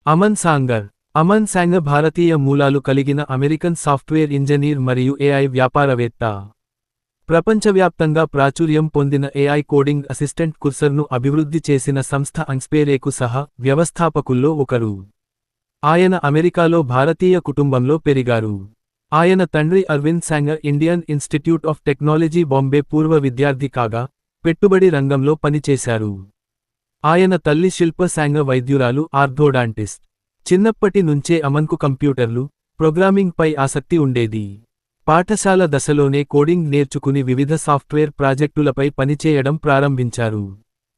Aman Sanger. Aman Sanger భారతీయ మూలాలు కలిగిన American software engineer మరియు ఏఐ వ్యాపారవేత్త. ప్రపంచవ్యాప్తంగా ప్రాచుర్యం పొందిన ఏఐ కోడింగ్ అసిస్టెంట్ కుర్సర్ను అభివృద్ధి చేసిన సంస్థ అంక్స్పేరేకు సహా వ్యవస్థాపకుల్లో ఒకరు. ఆయన అమెరికాలో భారతీయ కుటుంబంలో పెరిగారు. ఆయన తండ్రి Arvind Sangar Indian Institute of Technology Bombay పూర్వ విద్యార్థి కాగా, పెట్టుబడి రంగంలో పనిచేశారు. ఆయన తల్లి శిల్ప సాంగర్ వైద్యురాలు, ఆర్థోడాంటిస్ట్. చిన్నప్పటి నుంచే అమన్కు కంప్యూటర్లు, ప్రోగ్రామింగ్పై ఆసక్తి ఉండేది. పాఠశాల దశలోనే కోడింగ్ నేర్చుకుని వివిధ సాఫ్ట్వేర్ ప్రాజెక్టులపై పనిచేయడం ప్రారంభించారు.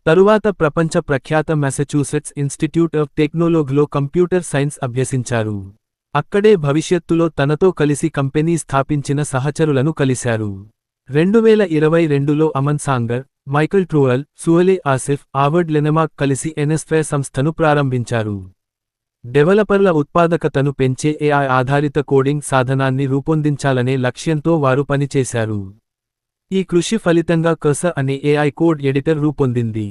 తరువాత ప్రపంచ ప్రఖ్యాత మాసచ్యూసెట్స్ ఇన్స్టిట్యూట్ ఆఫ్ టెక్నాలజీలో కంప్యూటర్ సైన్స్ అభ్యసించారు. అక్కడే భవిష్యత్తులో తనతో కలిసి కంపెనీ స్థాపించిన సహచరులను కలిశారు. 2022లో Aman Sanger, Michael Truell, Sualeh Asif, Arvid Lunnemark కలిసి ఎన్ఎస్ఫేర్ సంస్థను ప్రారంభించారు. డెవలపర్ల ఉత్పాదకతను పెంచే ఏఐ ఆధారిత కోడింగ్ సాధనాన్ని రూపొందించాలనే లక్ష్యంతో వారు పనిచేశారు. ఈ కృషి ఫలితంగా కర్సర్ అనే ఏఐ కోడ్ ఎడిటర్ రూపొందింది.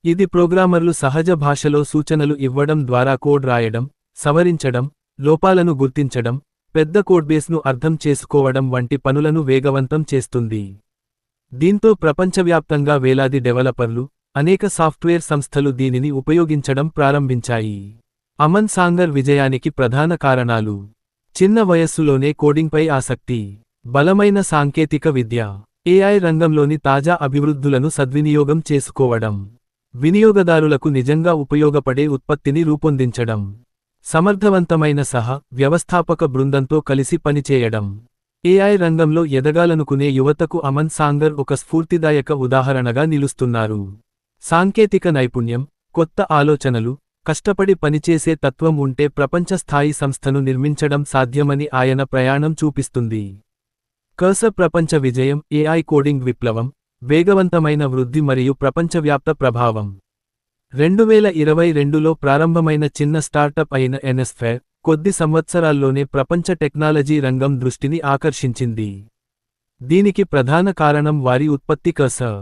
ఇది ప్రోగ్రామర్లు సహజ భాషలో సూచనలు ఇవ్వడం ద్వారా కోడ్ రాయడం, సవరించడం, లోపాలను గుర్తించడం, పెద్ద కోడ్బేస్ను అర్థం చేసుకోవడం వంటి పనులను వేగవంతం చేస్తుంది. దీంతో ప్రపంచవ్యాప్తంగా వేలాది డెవలపర్లు, అనేక సాఫ్ట్వేర్ సంస్థలు దీనిని ఉపయోగించడం ప్రారంభించాయి. అమన్ సాంగర్ విజయానికి ప్రధాన కారణాలు: చిన్న వయస్సులోనే కోడింగ్పై ఆసక్తి, బలమైన సాంకేతిక విద్య, ఏఐ రంగంలోని తాజా అభివృద్ధులను సద్వినియోగం చేసుకోవడం, వినియోగదారులకు నిజంగా ఉపయోగపడే ఉత్పత్తిని రూపొందించడం, సమర్థవంతమైన వ్యవస్థాపక బృందంతో కలిసి పనిచేయడం. ఏఐ రంగంలో ఎదగాలనుకునే యువతకు అమన్ సాంగర్ ఒక స్ఫూర్తిదాయక ఉదాహరణగా నిలుస్తున్నారు. సాంకేతిక నైపుణ్యం, కొత్త ఆలోచనలు, కష్టపడి పనిచేసే తత్వం ఉంటే ప్రపంచ స్థాయి సంస్థను నిర్మించడం సాధ్యమని ఆయన ప్రయాణం చూపిస్తుంది. కర్సర్ ప్రపంచ విజయం, ఏఐ కోడింగ్ విప్లవం, వేగవంతమైన వృద్ధి మరియు ప్రపంచవ్యాప్త ప్రభావం. 2022లో ప్రారంభమైన చిన్న స్టార్టప్ అయిన ఎన్ఎస్ఫేర్ కొద్ది సంవత్సరాల్లోనే ప్రపంచ టెక్నాలజీ రంగం దృష్టిని ఆకర్షించింది. దీనికి ప్రధాన కారణం వారి ఉత్పత్తి కర్సర్.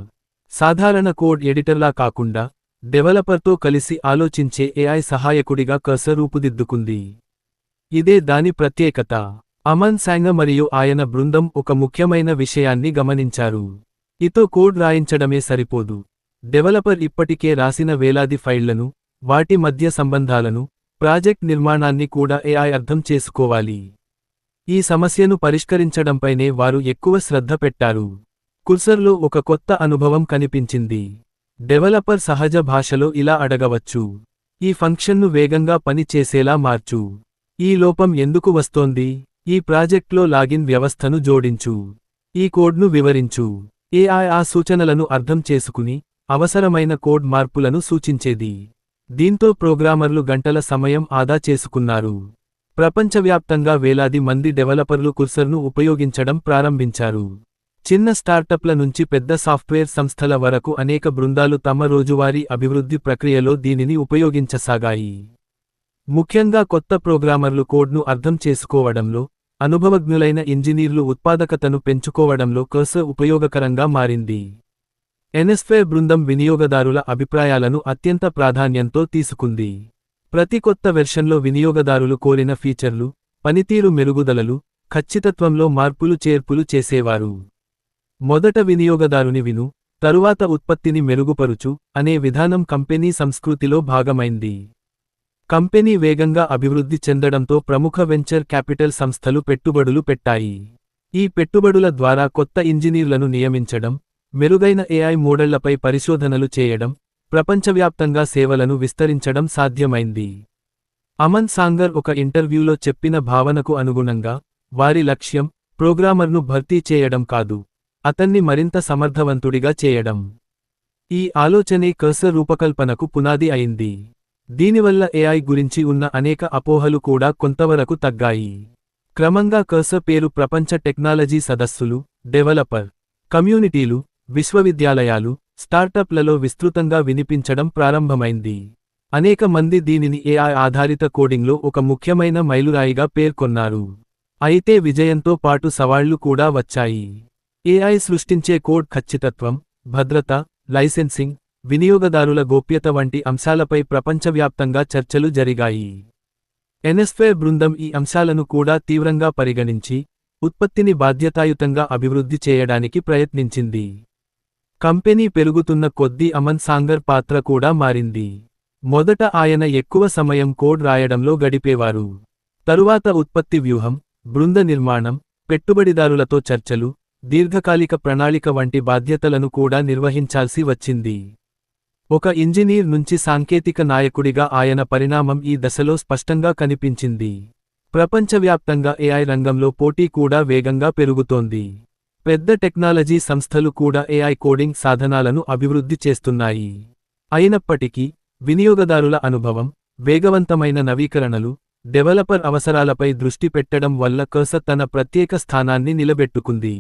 సాధారణ కోడ్ ఎడిటర్లా కాకుండా, డెవలపర్తో కలిసి ఆలోచించే ఏఐ సహాయకుడిగా కర్సర్ రూపుదిద్దుకుంది. ఇదే దాని ప్రత్యేకత. అమన్ సాంగర్ మరియు ఆయన బృందం ఒక ముఖ్యమైన విషయాన్ని గమనించారు. ఇతో కోడ్ రాయించడమే సరిపోదు. డెవలపర్ ఇప్పటికే రాసిన వేలాది ఫైళ్లను, వాటి మధ్య సంబంధాలను, ప్రాజెక్ట్ నిర్మాణాన్ని కూడా ఏఐ అర్థం చేసుకోవాలి. ఈ సమస్యను పరిష్కరించడంపైనే వారు ఎక్కువ శ్రద్ధ పెట్టారు. కుర్సర్లో ఒక కొత్త అనుభవం కనిపించింది. డెవలపర్ సహజ భాషలో ఇలా అడగవచ్చు: ఈ ఫంక్షన్ను వేగంగా పని చేసేలా మార్చు. ఈ లోపం ఎందుకు వస్తోంది? ఈ ప్రాజెక్ట్లో లాగిన్ వ్యవస్థను జోడించు. ఈ కోడ్ను వివరించు. ఏఐ ఆ సూచనలను అర్థం చేసుకుని, అవసరమైన కోడ్ మార్పులను సూచించేది. దీంతో ప్రోగ్రామర్లు గంటల సమయం ఆదా చేసుకున్నారు. ప్రపంచవ్యాప్తంగా వేలాది మంది డెవలపర్లు కుర్సర్ను ఉపయోగించడం ప్రారంభించారు. చిన్న స్టార్టప్ల నుంచి పెద్ద సాఫ్ట్వేర్ సంస్థల వరకు అనేక బృందాలు తమ రోజువారీ అభివృద్ధి ప్రక్రియలో దీనిని ఉపయోగించసాగాయి. ముఖ్యంగా కొత్త ప్రోగ్రామర్లు కోడ్ను అర్థం చేసుకోవడంలో, అనుభవజ్ఞులైన ఇంజనీర్లు ఉత్పాదకతను పెంచుకోవడంలో కర్సర్ ఉపయోగకరంగా మారింది. ఎన్ఎస్ఫేర్ బృందం వినియోగదారుల అభిప్రాయాలను అత్యంత ప్రాధాన్యంతో తీసుకుంది. ప్రతి కొత్త వెర్షన్లో వినియోగదారులు కోరిన ఫీచర్లు, పనితీరు మెరుగుదలలు, ఖచ్చితత్వంలో మార్పులు చేర్పులు చేసేవారు. మొదట వినియోగదారుని విను, తరువాత ఉత్పత్తిని మెరుగుపరుచు అనే విధానం కంపెనీ సంస్కృతిలో భాగమైంది. కంపెనీ వేగంగా అభివృద్ధి చెందడంతో ప్రముఖ వెంచర్ క్యాపిటల్ సంస్థలు పెట్టుబడులు పెట్టాయి. ఈ పెట్టుబడుల ద్వారా కొత్త ఇంజనీర్లను నియమించడం, మెరుగైన ఏఐ మోడళ్లపై పరిశోధనలు చేయడం, ప్రపంచవ్యాప్తంగా సేవలను విస్తరించడం సాధ్యమైంది. అమన్ సాంగర్ ఒక ఇంటర్వ్యూలో చెప్పిన భావనకు అనుగుణంగా, వారి లక్ష్యం ప్రోగ్రామర్ను భర్తీ చేయడం కాదు, అతన్ని మరింత సమర్థవంతుడిగా చేయడం. ఈ ఆలోచనే కర్సర్ రూపకల్పనకు పునాది అయింది. దీనివల్ల ఏఐ గురించి ఉన్న అనేక అపోహలు కూడా కొంతవరకు తగ్గాయి. క్రమంగా కర్సర్ పేరు ప్రపంచ టెక్నాలజీ సదస్సులు, డెవలపర్ కమ్యూనిటీలు, విశ్వవిద్యాలయాలు, స్టార్టప్లలో విస్తృతంగా వినిపించడం ప్రారంభమైంది. అనేక మంది దీనిని ఏఐ ఆధారిత కోడింగ్లో ఒక ముఖ్యమైన మైలురాయిగా పేర్కొన్నారు. అయితే విజయంతో పాటు సవాళ్లు కూడా వచ్చాయి. ఏఐ సృష్టించే కోడ్ ఖచ్చితత్వం, భద్రత, లైసెన్సింగ్, వినియోగదారుల గోప్యత వంటి అంశాలపై ప్రపంచవ్యాప్తంగా చర్చలు జరిగాయి. ఎన్ఎస్ఫేర్ బృందం ఈ అంశాలను కూడా తీవ్రంగా పరిగణించి ఉత్పత్తిని బాధ్యతాయుతంగా అభివృద్ధి చేయడానికి ప్రయత్నించింది. కంపెనీ పెరుగుతున్న కొద్దీ అమన్ సాంగర్ పాత్ర కూడా మారింది. మొదట ఆయన ఎక్కువ సమయం కోడ్ రాయడంలో గడిపేవారు. తరువాత ఉత్పత్తి వ్యూహం, బృంద నిర్మాణం, పెట్టుబడిదారులతో చర్చలు, దీర్ఘకాలిక ప్రణాళిక వంటి బాధ్యతలను కూడా నిర్వహించాల్సి వచ్చింది. ఒక ఇంజనీర్ నుంచి సాంకేతిక నాయకుడిగా ఆయన పరిణామం ఈ దశలో స్పష్టంగా కనిపించింది. ప్రపంచవ్యాప్తంగా ఏఐ రంగంలో పోటీ కూడా వేగంగా పెరుగుతోంది. పెద్ద టెక్నాలజీ సంస్థలు కూడా ఏఐ కోడింగ్ సాధనాలను అభివృద్ధి చేస్తున్నాయి. అయినప్పటికీ, వినియోగదారుల అనుభవం, వేగవంతమైన నవీకరణలు, డెవలపర్ అవసరాలపై దృష్టి పెట్టడం వల్ల కర్సర్ తన ప్రత్యేక స్థానాన్ని నిలబెట్టుకుంది.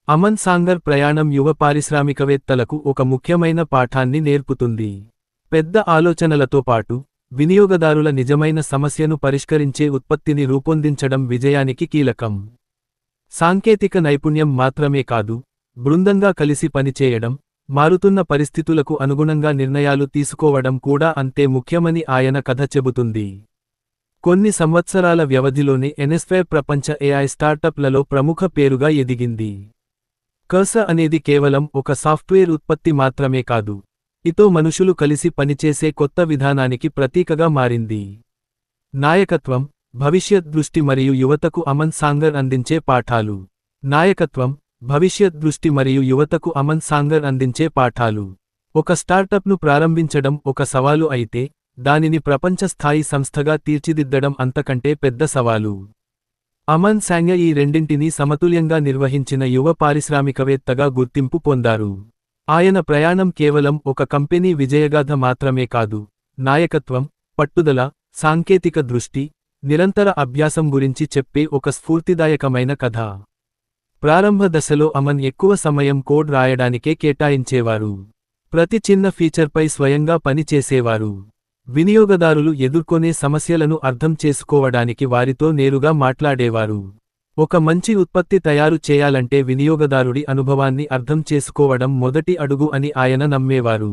అమన్ సాంగర్ ప్రయాణం యువ పారిశ్రామికవేత్తలకు ఒక ముఖ్యమైన పాఠాన్ని నేర్పుతుంది. పెద్ద ఆలోచనలతో పాటు, వినియోగదారుల నిజమైన సమస్యను పరిష్కరించే ఉత్పత్తిని రూపొందించడం విజయానికి కీలకం. సాంకేతిక నైపుణ్యం మాత్రమే కాదు, బృందంగా కలిసి పనిచేయడం, మారుతున్న పరిస్థితులకు అనుగుణంగా నిర్ణయాలు తీసుకోవడం కూడా అంతే ముఖ్యమని ఆయన కథ చెబుతుంది. కొన్ని సంవత్సరాల వ్యవధిలోనే ఎన్ఎస్ఫేర్ ప్రపంచ ఏఐ స్టార్టప్లలో ప్రముఖ పేరుగా ఎదిగింది. కర్సర్ అనేది కేవలం ఒక సాఫ్ట్వేర్ ఉత్పత్తి మాత్రమే కాదు, ఇతో మనుషులు కలిసి పనిచేసే కొత్త విధానానికి ప్రతీకగా మారింది. నాయకత్వం, భవిష్యత్ దృష్టి మరియు యువతకు అమన్ సాంగర్ అందించే పాఠాలు. నాయకత్వం, భవిష్యత్ దృష్టి మరియు యువతకు అమన్ సాంగర్ అందించే పాఠాలు. ఒక స్టార్టప్ను ప్రారంభించడం ఒక సవాలు అయితే, దానిని ప్రపంచ స్థాయి సంస్థగా తీర్చిదిద్దడం అంతకంటే పెద్ద సవాలు. అమన్ సాంగర్ ఈ రెండింటినీ సమతుల్యంగా నిర్వహించిన యువ పారిశ్రామికవేత్తగా గుర్తింపు పొందారు. ఆయన ప్రయాణం కేవలం ఒక కంపెనీ విజయగాథ మాత్రమే కాదు, నాయకత్వం, పట్టుదల, సాంకేతిక దృష్టి, నిరంతర అభ్యాసం గురించి చెప్పే ఒక స్ఫూర్తిదాయకమైన కథ. ప్రారంభ దశలో అమన్ ఎక్కువ సమయం కోడ్ రాయడానికే కేటాయించేవారు. ప్రతి చిన్న ఫీచర్పై స్వయంగా పని చేసేవారు. వినియోగదారులు ఎదుర్కొనే సమస్యలను అర్థం చేసుకోవడానికి వారితో నేరుగా మాట్లాడేవారు. ఒక మంచి ఉత్పత్తి తయారు చేయాలంటే వినియోగదారుడి అనుభవాన్ని అర్థం చేసుకోవడం మొదటి అడుగు అని ఆయన నమ్మేవారు.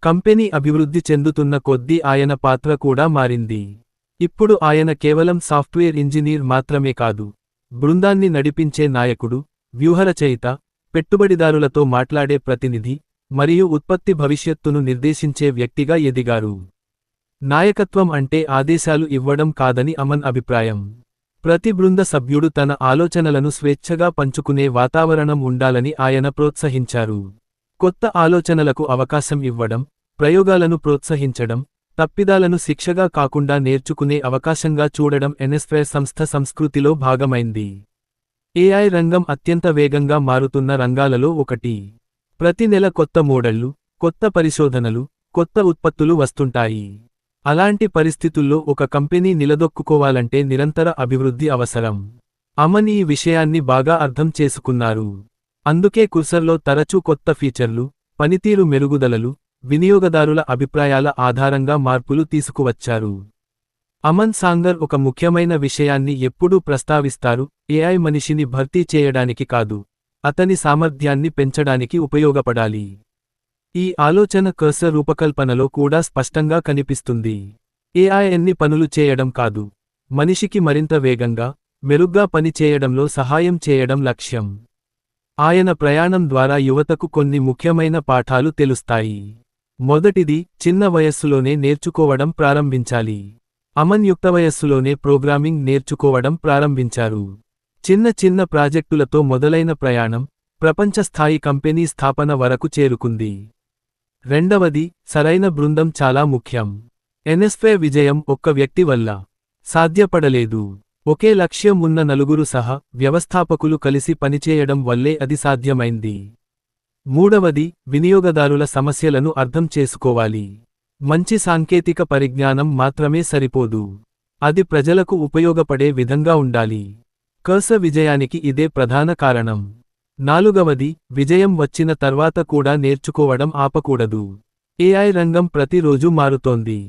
కంపెనీ అభివృద్ధి చెందుతున్న కొద్దీ ఆయన పాత్ర కూడా మారింది. ఇప్పుడు ఆయన కేవలం సాఫ్ట్వేర్ ఇంజనీర్ మాత్రమే కాదు, బృందాన్ని నడిపించే నాయకుడు, వ్యూహరచయిత, పెట్టుబడిదారులతో మాట్లాడే ప్రతినిధి, మరియు ఉత్పత్తి భవిష్యత్తును నిర్దేశించే వ్యక్తిగా ఎదిగారు. నాయకత్వం అంటే ఆదేశాలు ఇవ్వడం కాదని అమన్ అభిప్రాయం. ప్రతి బృంద సభ్యుడు తన ఆలోచనలను స్వేచ్ఛగా పంచుకునే వాతావరణం ఉండాలని ఆయన ప్రోత్సహించారు. కొత్త ఆలోచనలకు అవకాశం ఇవ్వడం, ప్రయోగాలను ప్రోత్సహించడం, తప్పిదాలను శిక్షగా కాకుండా నేర్చుకునే అవకాశంగా చూడడం ఎన్ఎస్ఫేర్ సంస్థ సంస్కృతిలో భాగమైంది. ఏఐ రంగం అత్యంత వేగంగా మారుతున్న రంగాలలో ఒకటి. ప్రతి నెల కొత్త మోడళ్లు, కొత్త పరిశోధనలు, కొత్త ఉత్పత్తులు వస్తుంటాయి. అలాంటి పరిస్థితుల్లో ఒక కంపెనీ నిలదొక్కుకోవాలంటే నిరంతర అభివృద్ధి అవసరం. అమన్ ఈ విషయాన్ని బాగా అర్థం చేసుకున్నారు. అందుకే కర్సర్లో తరచూ కొత్త ఫీచర్లు, పనితీరు మెరుగుదలలు, వినియోగదారుల అభిప్రాయాల ఆధారంగా మార్పులు తీసుకువచ్చారు. అమన్ సాంగర్ ఒక ముఖ్యమైన విషయాన్ని ఎప్పుడూ ప్రస్తావిస్తారు: ఏఐ మనిషిని భర్తీ చేయడానికి కాదు, అతని సామర్థ్యాన్ని పెంచడానికి ఉపయోగపడాలి. ఈ ఆలోచన కర్సర్ రూపకల్పనలో కూడా స్పష్టంగా కనిపిస్తుంది. ఏఐ ఎన్ని పనులు చేయడం కాదు, మనిషికి మరింత వేగంగా, మెరుగ్గా పని చేయడంలో సహాయం చేయడం లక్ష్యం. ఆయన ప్రయాణం ద్వారా యువతకు కొన్ని ముఖ్యమైన పాఠాలు తెలుస్తాయి. మొదటిది, చిన్న వయస్సులోనే నేర్చుకోవడం ప్రారంభించాలి. అమన్ యుక్త వయస్సులోనే ప్రోగ్రామింగ్ నేర్చుకోవడం ప్రారంభించారు. చిన్న చిన్న ప్రాజెక్టులతో మొదలైన ప్రయాణం, ప్రపంచ స్థాయి కంపెనీ స్థాపన వరకు చేరుకుంది. రెండవది, సరైన బృందం చాలా ముఖ్యం. ఎన్ఎస్ఫేర్ విజయం ఒక్క వ్యక్తి వల్ల సాధ్యపడలేదు. ఒకే లక్ష్యం ఉన్న నలుగురు సహా వ్యవస్థాపకులు కలిసి పనిచేయడం వల్లే అది సాధ్యమైంది. మూడవది, వినియోగదారుల సమస్యలను అర్థం చేసుకోవాలి. మంచి సాంకేతిక పరిజ్ఞానం మాత్రమే సరిపోదు, అది ప్రజలకు ఉపయోగపడే విధంగా ఉండాలి. కర్సర్ విజయానికి ఇదే ప్రధాన కారణం. నాలుగవది, విజయం వచ్చిన తర్వాత కూడా నేర్చుకోవడం ఆపకూడదు. ఏఐ రంగం ప్రతిరోజూ మారుతోంది.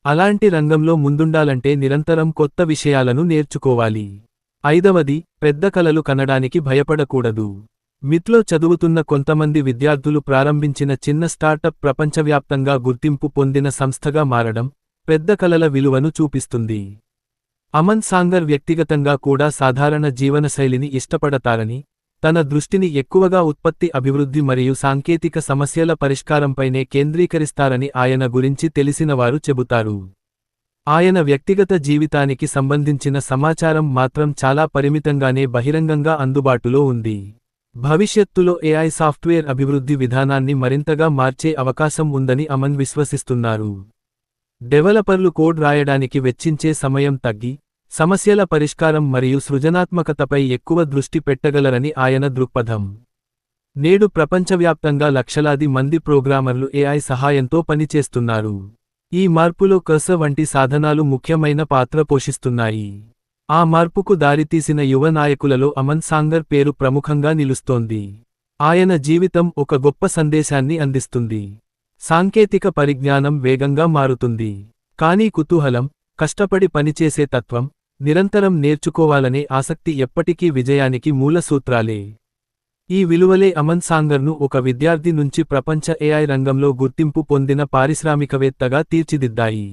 అలాంటి రంగంలో ముందుండాలంటే నిరంతరం కొత్త విషయాలను నేర్చుకోవాలి. ఐదవది, పెద్ద కలలు కనడానికి భయపడకూడదు. మిత్లో చదువుతున్న కొంతమంది విద్యార్థులు ప్రారంభించిన చిన్న స్టార్టప్ ప్రపంచవ్యాప్తంగా గుర్తింపు పొందిన సంస్థగా మారడం, పెద్ద కలల విలువను చూపిస్తుంది. అమన్ సాంగర్ వ్యక్తిగతంగా కూడా సాధారణ జీవనశైలిని ఇష్టపడతారని, తన దృష్టిని ఎక్కువగా ఉత్పత్తి అభివృద్ధి మరియు సాంకేతిక సమస్యల పరిష్కారంపైనే కేంద్రీకరిస్తారని ఆయన గురించి తెలిసినవారు చెబుతారు. ఆయన వ్యక్తిగత జీవితానికి సంబంధించిన సమాచారం మాత్రం చాలా పరిమితంగానే బహిరంగంగా అందుబాటులో ఉంది. భవిష్యత్తులో ఏఐ సాఫ్ట్వేర్ అభివృద్ధి విధానాన్ని మరింతగా మార్చే అవకాశం ఉందని అమన్ విశ్వసిస్తున్నారు. డెవలపర్లు కోడ్ రాయడానికి వెచ్చించే సమయం తగ్గి, సమస్యల పరిష్కారం మరియు సృజనాత్మకతపై ఎక్కువ దృష్టి పెట్టగలరని ఆయన దృక్పథం. నేడు ప్రపంచవ్యాప్తంగా లక్షలాది మంది ప్రోగ్రామర్లు ఏఐ సహాయంతో పనిచేస్తున్నారు. ఈ మార్పులో కర్సర్ వంటి సాధనాలు ముఖ్యమైన పాత్ర పోషిస్తున్నాయి. ఆ మార్పుకు దారితీసిన యువ నాయకులలో అమన్ సాంగర్ పేరు ప్రముఖంగా నిలుస్తోంది. ఆయన జీవితం ఒక గొప్ప సందేశాన్ని అందిస్తుంది. సాంకేతిక పరిజ్ఞానం వేగంగా మారుతుంది. కానీ కుతూహలం, కష్టపడి పనిచేసే తత్వం, నిరంతరం నేర్చుకోవాలనే ఆసక్తి ఎప్పటికీ విజయానికి మూల సూత్రాలే. ఈ విలువలే అమన్ సాంగర్ను ఒక విద్యార్థి నుంచి ప్రపంచ ఏఐ రంగంలో గుర్తింపు పొందిన పారిశ్రామికవేత్తగా తీర్చిదిద్దాయి.